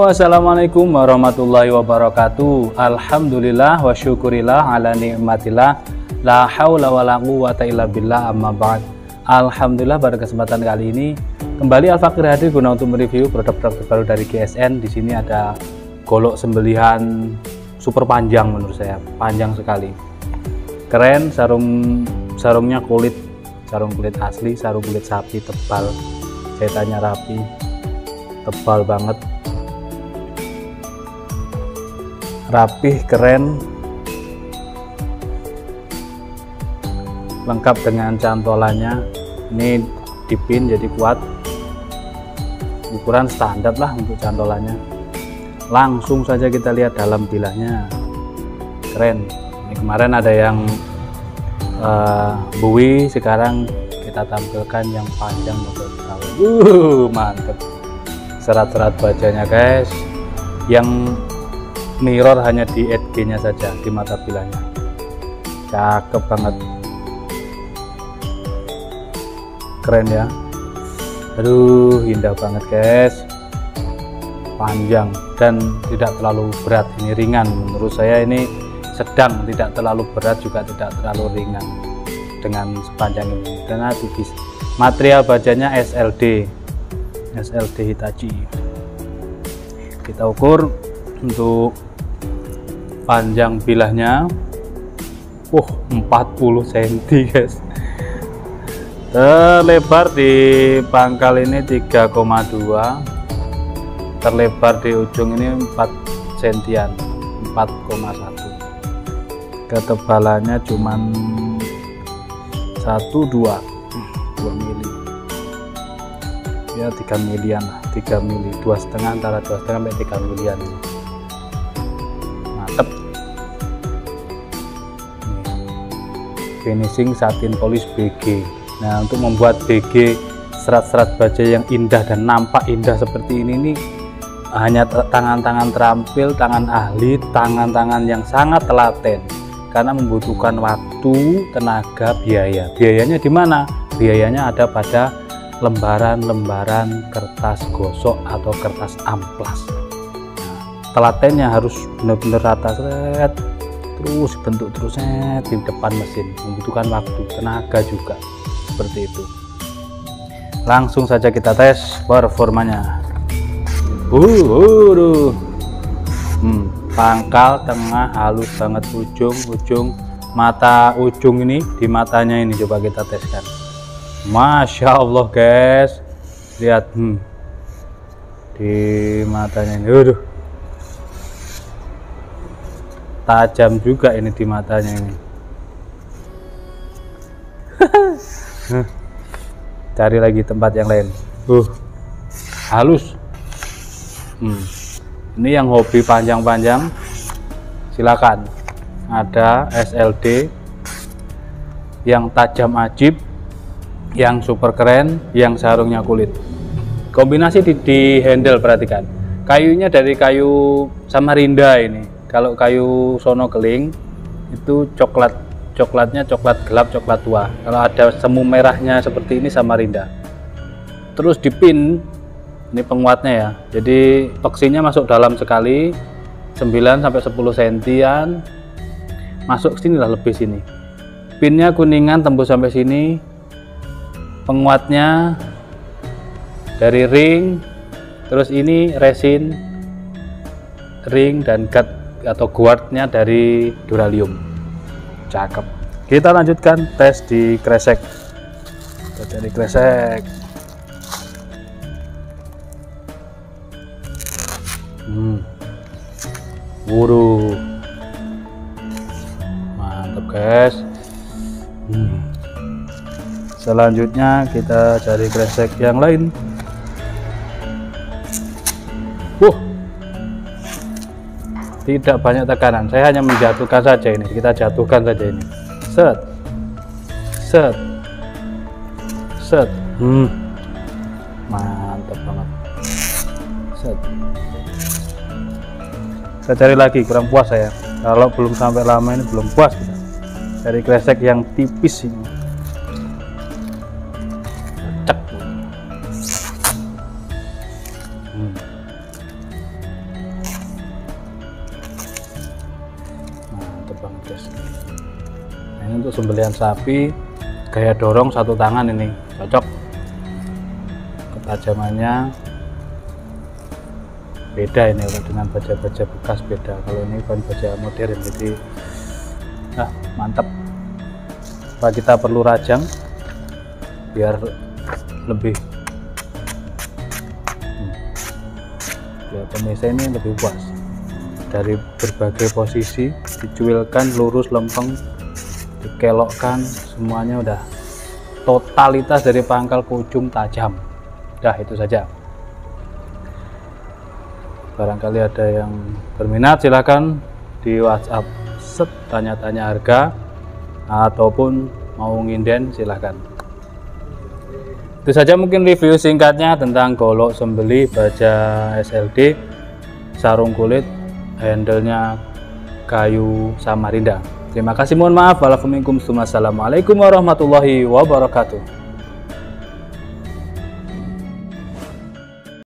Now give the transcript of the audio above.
Halo, assalamualaikum warahmatullahi wabarakatuh. Alhamdulillah wa syukurillah ala ni'matillah. La haula wa la quwata illa billah, amma ba'd. Alhamdulillah, pada kesempatan kali ini kembali Al-Fakir hadir guna untuk mereview produk-produk terbaru dari GSN. Di sini ada golok sembelihan super panjang, menurut saya panjang sekali, keren. Sarungnya sarung kulit asli, sarung kulit sapi tebal, jahitannya rapi, tebal banget, rapih, keren, lengkap dengan cantolannya. Ini dipin jadi kuat, ukuran standar lah untuk cantolannya. Langsung saja kita lihat dalam bilahnya, keren. Ini kemarin ada yang bui, sekarang kita tampilkan yang panjang model bawah. Mantep, serat-serat bajanya guys, yang mirror hanya di edge nya saja, di mata bilahnya. Cakep banget, keren ya. Aduh, indah banget guys, panjang dan tidak terlalu berat. Ini ringan, menurut saya ini sedang, tidak terlalu berat juga tidak terlalu ringan dengan sepanjang ini, karena tipis. Material bajanya SLD Hitachi. Kita ukur untuk panjang bilahnya 40 cm guys. Terlebar di pangkal ini 3,2, terlebar di ujung ini 4 sentian, 4,1. Ketebalannya cuman 2 mili ya, 3 milian lah, 3 mili, 2,5, antara 2,5 sampai 3 milian. Mantep. Finishing satin polish BG. Nah, untuk membuat BG serat-serat baja yang indah dan nampak indah seperti ini hanya tangan-tangan terampil, tangan ahli, tangan-tangan yang sangat telaten, karena membutuhkan waktu, tenaga, biaya. Biayanya di mana? Biayanya ada pada lembaran-lembaran kertas gosok atau kertas amplas. Telatennya harus benar-benar rata, terus bentuk terus di depan mesin, membutuhkan waktu, tenaga juga, seperti itu. Langsung saja kita tes performanya. Pangkal tengah halus banget, ujung mata ujung ini, di matanya ini coba kita teskan. Masya Allah guys, lihat di matanya ini, tajam juga ini di matanya ini. Cari lagi tempat yang lain. Halus. Ini yang hobi panjang-panjang, silakan. Ada SLD yang tajam ajib, yang super keren, yang sarungnya kulit. Kombinasi di handle, perhatikan. Kayunya dari kayu Samarinda ini. Kalau kayu Sono Keling itu coklatnya coklat gelap, coklat tua. Kalau ada semu merahnya seperti ini Samarinda. Terus dipin, ini penguatnya ya. Jadi toksinya masuk dalam sekali, 9 sampai 10 sentian. Masuk sini lah, lebih sini. Pinnya kuningan tembus sampai sini. Penguatnya dari ring, terus ini resin, ring, dan guard atau guardnya dari duralium. Cakep. Kita lanjutkan tes di kresek. Kita cari kresek. Mantap guys. Selanjutnya kita cari kresek yang lain. Tidak banyak tekanan, saya hanya menjatuhkan saja ini. Kita jatuhkan saja ini. Set. Mantap banget. Set. Saya cari lagi, kurang puas saya. Kalau belum sampai lama ini belum puas kita. Cari kresek yang tipis ini. Cek. sembelihan sapi, gaya dorong satu tangan ini cocok. Ketajamannya beda ini kalau dengan baja-baja bekas, beda. Kalau ini kan baja modern, jadi mantap. Apa kita perlu rajang biar lebih ya, pemirsa ini lebih puas. Dari berbagai posisi dicuilkan, lurus, lempeng, dikelokkan, semuanya udah totalitas dari pangkal ke ujung tajam. Udah itu saja. Barangkali ada yang berminat, silahkan di WhatsApp tanya-tanya harga ataupun mau nginden, silahkan. Itu saja mungkin review singkatnya tentang golok sembelih baja SLD sarung kulit, handle-nya kayu Samarinda. Terima kasih, mohon maaf. Wassalamualaikum warahmatullahi wabarakatuh.